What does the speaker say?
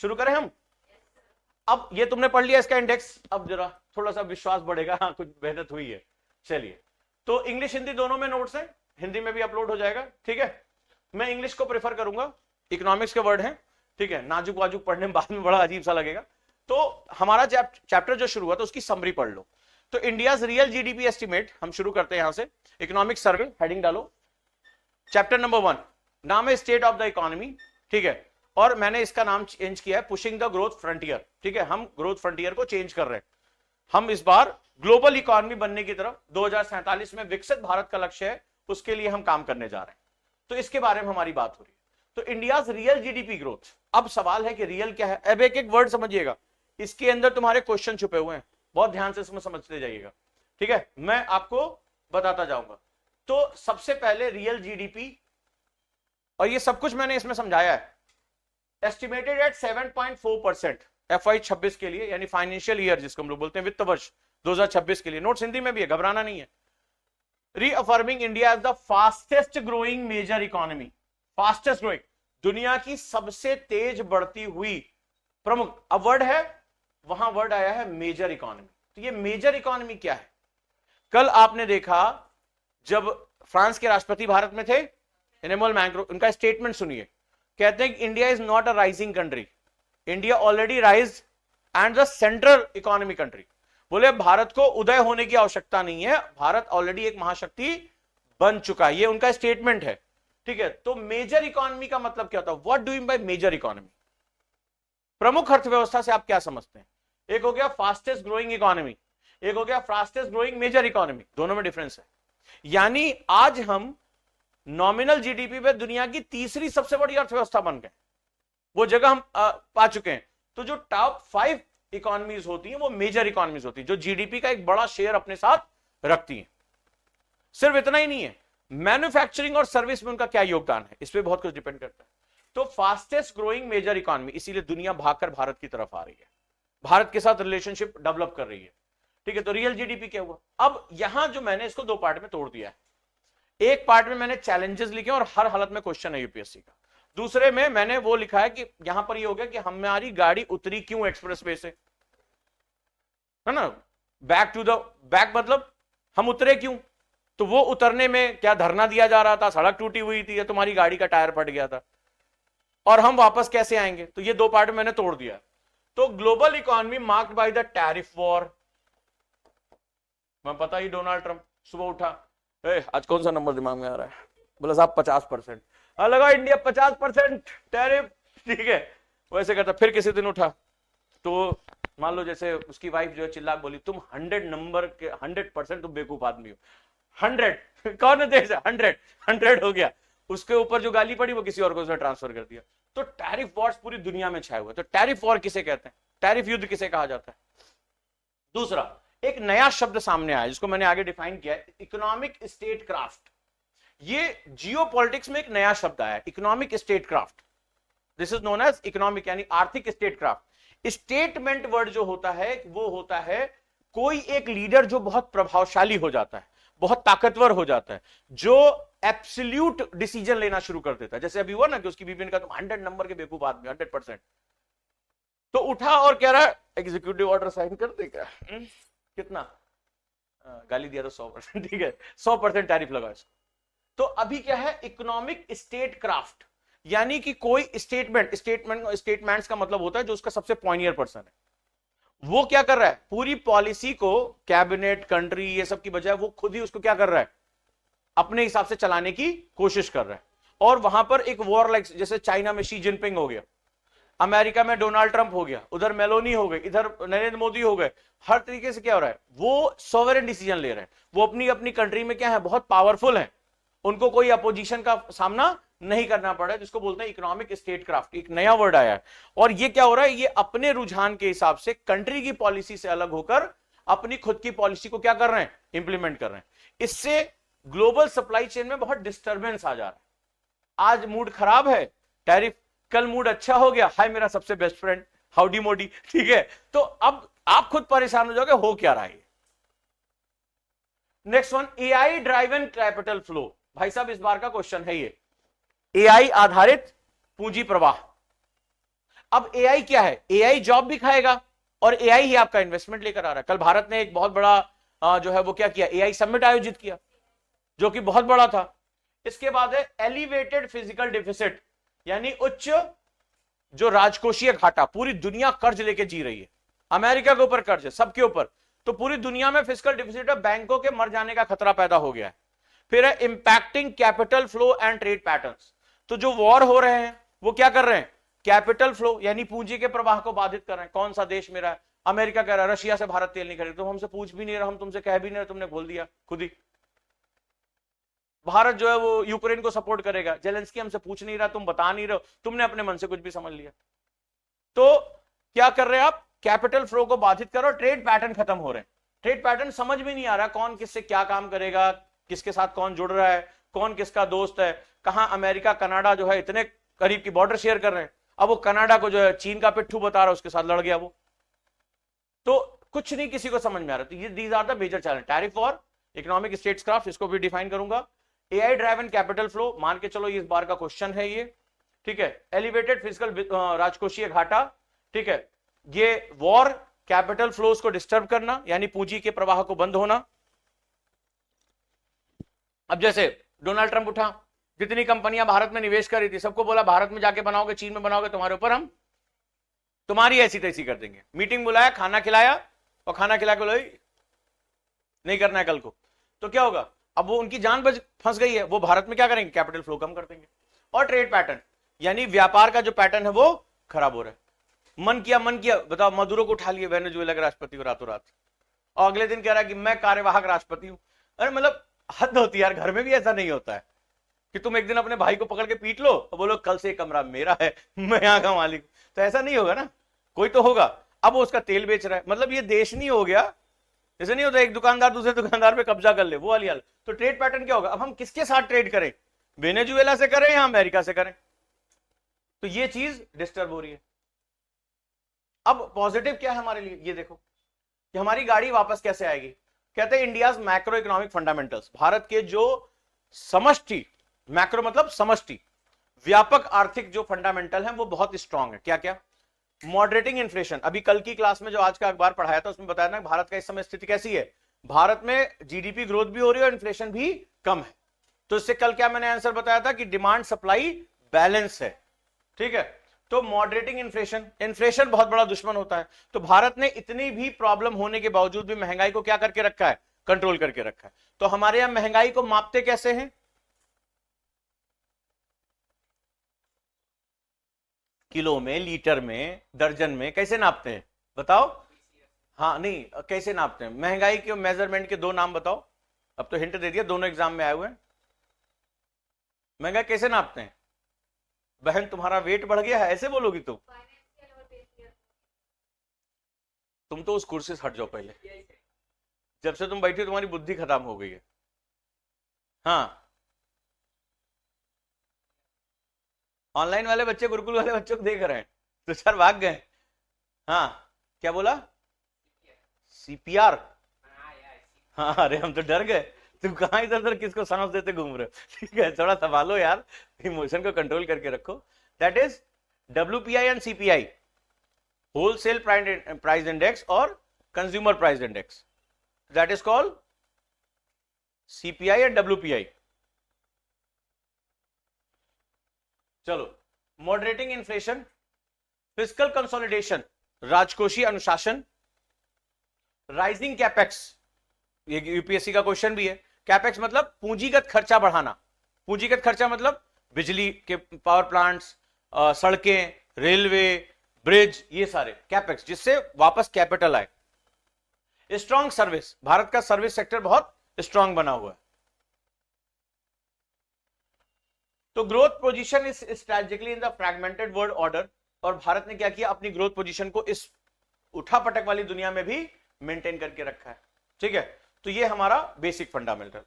शुरू करें हम? अब ये तुमने पढ़ लिया इसका इंडेक्स, अब जरा थोड़ा सा विश्वास बढ़ेगा, हाँ कुछ मेहनत हुई है। चलिए, तो इंग्लिश हिंदी दोनों में नोट्स है, हिंदी में भी अपलोड हो जाएगा, ठीक है। मैं इंग्लिश को प्रेफर करूंगा, इकोनॉमिक्स के वर्ड हैं, ठीक है, नाजुक वाजुक पढ़ने में बाद में बड़ा अजीब सा लगेगा। तो हमारा चैप्टर जो शुरू हुआ तो उसकी समरी पढ़ लो। तो इंडियाज रियल जीडीपी एस्टिमेट, हम शुरू करते हैं यहां से। इकोनॉमिक सर्वे हेडिंग डालो, चैप्टर नंबर 1, नाम है स्टेट ऑफ द इकोनॉमी, ठीक है। और मैंने इसका नाम चेंज किया है पुशिंग द ग्रोथ फ्रंटियर, ठीक है। हम ग्रोथ फ्रंटियर को चेंज कर रहे हैं, हम इस बार ग्लोबल इकोनॉमी बनने की तरफ 2047 में विकसित भारत का लक्ष्य है, उसके लिए हम काम करने जा रहे हैं। तो इसके बारे में हमारी बात हो रही है। तो इंडियाज रियल जीडीपी ग्रोथ, अब सवाल है कि रियल क्या है। अब एक एक वर्ड समझिएगा, इसके अंदर तुम्हारे क्वेश्चन छुपे हुए हैं, बहुत ध्यान से इसमें समझते जाइएगा, ठीक है। मैं आपको बताता जाऊंगा। तो सबसे पहले रियल जीडीपी, और ये सब कुछ मैंने इसमें समझाया है, एस्टिमेटेड एट 7.4% FY 26 के लिए, यानी फाइनेंशियल ईयर जिसको हम लोग बोलते हैं, वित्त वर्ष 2026 के लिए। नोट्स हिंदी में भी है, घबराना नहीं है। Reaffirming India as the fastest growing major economy, fastest growing, दुनिया की सबसे तेज बढ़ती हुई प्रमुख, अब वर्ड है वहां वर्ड आया है मेजर इकोनॉमी। तो ये मेजर इकोनॉमी क्या है? कल आपने देखा जब फ्रांस के राष्ट्रपति भारत में थे, एनेमुअल मैक्रो, उनका स्टेटमेंट सुनिए, कहते हैं कि India is not a rising country, India already rise and the central economy country. बोले भारत को उदय होने की आवश्यकता नहीं है, भारत ऑलरेडी एक महाशक्ति बन चुका है, ये उनका स्टेटमेंट है, ठीक है। तो मेजर इकोनॉमी का मतलब क्या होता है? What do you mean by major economy? प्रमुख अर्थव्यवस्था से आप क्या समझते हैं? एक हो गया फास्टेस्ट ग्रोइंग इकोनॉमी, एक हो गया फास्टेस्ट ग्रोइंग मेजर इकोनॉमी, दोनों में डिफरेंस है। यानी आज हम नॉमिनल जीडीपी पे दुनिया की तीसरी सबसे बड़ी अर्थव्यवस्था बन गए, वो जगह हम पा चुके हैं। तो जो टॉप 5 इकोनॉमीज होती हैं वो मेजर इकोनॉमीज होती हैं, जो जीडीपी का एक बड़ा शेयर अपने साथ रखती हैं। सिर्फ इतना ही नहीं है, मैन्युफैक्चरिंग और सर्विस में उनका क्या योगदान है, इस पे बहुत कुछ डिपेंड करता है। तो फास्टेस्ट ग्रोइंग मेजर इकोनॉमी, इसीलिए दुनिया भागकर भारत की तरफ आ रही है, भारत के साथ रिलेशनशिप डेवलप कर रही है, ठीक है। तो रियल जीडीपी क्या हुआ? अब यहां जो मैंने इसको 2 पार्ट में तोड़ दिया है, एक पार्ट में मैंने चैलेंजेस लिखे और हर हालत में क्वेश्चन है यूपीएससी का, दूसरे में मैंने वो लिखा है कि यहां पर ये हो गया कि हमारी गाड़ी उतरी क्यों एक्सप्रेस वे से, है ना, बैक टू द बैक, मतलब हम उतरे क्यों? तो वो उतरने में क्या धरना दिया जा रहा था, सड़क टूटी हुई थी, या तुम्हारी गाड़ी का टायर फट गया था, और हम वापस कैसे आएंगे? तो ये 2 पार्ट में मैंने तोड़ दिया। तो global economy marked by the tariff war, मैं पता ही डोनाल्ड ट्रंप सुबह उठा, आज कौन सा नंबर दिमाग में आ रहा है, बोला साहब 50%, लगा इंडिया 50% टैरिफ, ठीक है, वैसे कहता। फिर किसी दिन उठा तो मान लो जैसे उसकी वाइफ जो है चिल्ला बोली, तुम 100 नंबर के 100% तुम बेवकूफ आदमी हो, 100 कौन देश है, 100 हो गया, उसके ऊपर जो गाली पड़ी वो किसी और को उसने ट्रांसफर कर दिया। तो टैरिफ वॉर्स पूरी दुनिया में छाए हुए। तो टैरिफ वॉर किसे कहते हैं, टैरिफ युद्ध किसे कहा जाता है? दूसरा, एक नया शब्द सामने आया जिसको मैंने आगे डिफाइन किया, इकोनॉमिक स्टेट क्राफ्ट। ये जियोपॉलिटिक्स में एक नया शब्द आया, economic statecraft. This is known as economic, यानी आर्थिक स्टेट क्राफ्ट। स्टेटमेंट वर्ड जो होता है वो होता है कोई एक लीडर जो बहुत प्रभावशाली हो जाता है, बहुत ताकतवर हो जाता है, जो एब्सोल्यूट डिसीजन लेना शुरू कर देता है। जैसे अभी हुआ ना कि उसकी बीबी ने कहा तुम 100 नंबर के बेवकूफ आदमी, 100%, तो उठा और कह रहा है एग्जीक्यूटिव ऑर्डर साइन कर दे क्या? कितना गाली दिया तो 100%, ठीक है, 100% टैरिफ लगा इसको। तो अभी क्या है, इकोनॉमिक स्टेट क्राफ्ट, यानी कि कोई स्टेटमेंट्स का मतलब होता है जो उसका सबसे पॉइनियर पर्सन है, वो क्या कर रहा है, पूरी पॉलिसी को कैबिनेट, कंट्री, ये सब की बजाय वो खुद ही उसको क्या कर रहा है, अपने हिसाब से चलाने की कोशिश कर रहा है। और वहां पर एक वॉर लाइक, जैसे चाइना में शी जिनपिंग हो गया, अमेरिका में डोनाल्ड ट्रंप हो गया, उधर मेलोनी हो गई, इधर नरेंद्र मोदी हो गए, हर तरीके से क्या हो रहा है, वो सॉवरेन डिसीजन ले रहे हैं, वो अपनी अपनी कंट्री में क्या है, बहुत पावरफुल है, उनको कोई अपोजिशन का सामना नहीं करना पड़ा, जिसको बोलते हैं इकोनॉमिक स्टेट क्राफ्ट। एक नया वर्ड आया है, और ये क्या हो रहा है, ये अपने रुझान के हिसाब से कंट्री की पॉलिसी से अलग होकर अपनी खुद की पॉलिसी को क्या कर रहे हैं, इंप्लीमेंट कर रहे हैं। इससे ग्लोबल सप्लाई चेन में बहुत डिस्टर्बेंस आ जा रहा है। आज मूड खराब है, टैरिफ, कल मूड अच्छा हो गया, हाय मेरा सबसे बेस्ट फ्रेंड, हाउडी मोडी, ठीक है। तो अब आप खुद परेशान हो जाओगे, हो क्या रहा है। Next one, AI driven capital flow. भाई साहब इस बार का क्वेश्चन है ये, एआई आधारित पूंजी प्रवाह। अब एआई क्या है, एआई जॉब भी खाएगा और एआई ही आपका इन्वेस्टमेंट लेकर आ रहा है। कल भारत ने एक बहुत बड़ा जो है वो क्या किया, एआई समिट आयोजित किया जो कि बहुत बड़ा था। इसके बाद है एलिवेटेड फिजिकल डिफिसिट, यानी उच्च जो राजकोषीय घाटा, पूरी दुनिया कर्ज लेके जी रही है, अमेरिका के ऊपर कर्ज है, सबके ऊपर, तो पूरी दुनिया में फिजिकल डिफिसिट है, बैंकों के मर जाने का खतरा पैदा हो गया है। फिर है impacting capital flow and trade patterns, तो जो वॉर हो रहे हैं वो क्या कर रहे हैं, कैपिटल फ्लो यानी पूंजी के प्रवाह को बाधित कर रहे हैं। कौन सा देश मेरा है, अमेरिका कह रहा है रशिया से भारत तेल नहीं खरीद, तुम हमसे पूछ भी नहीं रहे, हम तुमसे कह भी नहीं रहे, तुमने बोल दिया खुद ही। भारत जो है वो यूक्रेन को सपोर्ट करेगा, जेलेंस्की हमसे पूछ नहीं रहा, तुम बता नहीं रहे हो, तुमने अपने मन से कुछ भी समझ लिया। तो क्या कर रहे हैं आप, कैपिटल फ्लो को बाधित करो, ट्रेड पैटर्न खत्म हो रहे हैं। ट्रेड पैटर्न समझ में नहीं आ रहा, कौन किससे क्या काम करेगा, किसके साथ कौन जुड़ रहा है, कौन किसका दोस्त है, कहां अमेरिका कनाडा जो है इतने करीब की बॉर्डर शेयर कर रहे हैं, अब वो कनाडा को जो है चीन का पिट्ठू बता रहा है, उसके साथ लड़ गया वो। तो कुछ नहीं किसी को समझ में आ रहा। तो ये these are the major challenge. Tariff war, economic statecraft, इसको भी डिफाइन करूंगा। एआई ड्राइवन कैपिटल फ्लो, मान के चलो ये इस बार का क्वेश्चन है ये, ठीक है। एलिवेटेड फिजिकल राजकोषीय घाटा, ठीक है। ये वॉर, कैपिटल फ्लोज को डिस्टर्ब करना यानी पूंजी के प्रवाह को बंद होना। अब जैसे डोनाल्ड ट्रंप उठा, जितनी कंपनियां भारत में निवेश कर रही थी सबको बोला भारत में जाके बनाओगे, चीन में बनाओगे, तुम्हारे ऊपर हम तुम्हारी ऐसी तैसी कर देंगे। मीटिंग बुलाया, खाना खिलाया और खाना खिला के बोले नहीं करना है कल को, तो क्या होगा, अब वो उनकी जान बच फंस गई है, वो भारत में क्या करेंगे, कैपिटल फ्लो कम कर देंगे। और ट्रेड पैटर्न यानी व्यापार का जो पैटर्न है वो खराब हो रहा है। मन किया बताओ, मदुरो को उठा लिए वेनेजुएला के राष्ट्रपति को रातों रात, और अगले दिन कह रहा है कि मैं कार्यवाहक राष्ट्रपति हूं। अरे मतलब हद होती है यार, घर में भी ऐसा नहीं होता है कि तुम एक दिन अपने भाई को पकड़ के पीट लो और बोलो कल से कमरा मेरा है, मैं यहाँ का मालिक, तो ऐसा नहीं होगा ना, कोई तो होगा। अब वो उसका तेल बेच रहा है, मतलब ये देश नहीं हो गया, जैसे नहीं होता एक दुकानदार दूसरे दुकानदार पे कब्जा कर ले, वो वाली हाल। तो ट्रेड पैटर्न क्या होगा, अब हम किसके साथ ट्रेड करें, वेनेजुएला से करें या अमेरिका से करें, तो ये चीज डिस्टर्ब हो रही है। अब पॉजिटिव क्या है हमारे लिए, ये देखो कि हमारी गाड़ी वापस कैसे आएगी। कहते हैं India's macro economic fundamentals, Bharat के जो समष्टि, मैक्रो मतलब समष्टि, व्यापक आर्थिक जो फंडामेंटल हैं वो बहुत स्ट्रांग है। क्या क्या, मॉडरेटिंग इन्फ्लेशन, अभी कल की क्लास में जो आज का अखबार पढ़ाया था उसमें बताया ना भारत का इस समय स्थिति कैसी है, भारत में जीडीपी ग्रोथ भी हो रही है और इन्फ्लेशन भी कम है। तो इससे कल क्या मैंने आंसर बताया था कि डिमांड सप्लाई बैलेंस है, ठीक है। तो मॉडरेटिंग इन्फ्लेशन, इन्फ्लेशन बहुत बड़ा दुश्मन होता है, तो भारत ने इतनी भी प्रॉब्लम होने के बावजूद भी महंगाई को क्या करके रखा है, कंट्रोल करके रखा है। तो हमारे यहां महंगाई को मापते कैसे हैं, किलो में, लीटर में, दर्जन में, कैसे नापते हैं बताओ। हाँ नहीं, कैसे नापते हैं महंगाई के मेजरमेंट के दो नाम बताओ। अब तो हिंट दे दिया, दोनों एग्जाम में आए हुए हैं। महंगाई कैसे नापते हैं, बहन तुम्हारा वेट बढ़ गया है ऐसे बोलोगी तुम तो उस कुर्सी से हट जाओ पहले, जब से तुम बैठी हो तुम्हारी बुद्धि खत्म हो गई है। हाँ, ऑनलाइन वाले बच्चे गुरुकुल वाले बच्चों को देख रहे हैं, तो चार भाग गए। हाँ क्या बोला, सीपीआर, हाँ अरे हम तो डर गए, तुम कहां इधर उधर किसको समझ देते घूम रहे हो, ठीक है थोड़ा संभालो यार, इमोशन को कंट्रोल करके रखो। That is WPI and CPI, wholesale price index और consumer price index, that is called CPI and WPI. चलो, मॉडरेटिंग इन्फ्लेशन, फिस्कल कंसोलिडेशन, राजकोषीय अनुशासन, राइजिंग कैपेक्स, ये यूपीएससी का क्वेश्चन भी है। कैपेक्स मतलब पूंजीगत खर्चा बढ़ाना, पूंजीगत खर्चा मतलब बिजली के पावर प्लांट्स, सड़कें, रेलवे, ब्रिज, ये सारे कैपेक्स, जिससे वापस कैपिटल आए। स्ट्रांग सर्विस, भारत का सर्विस सेक्टर बहुत स्ट्रांग बना हुआ है। तो growth position is strategically in the fragmented world order, और भारत ने क्या किया, अपनी ग्रोथ पोजीशन को इस उठापटक वाली दुनिया में भी मेंटेन करके रखा है, ठीक है। तो ये हमारा बेसिक फंडामेंटल।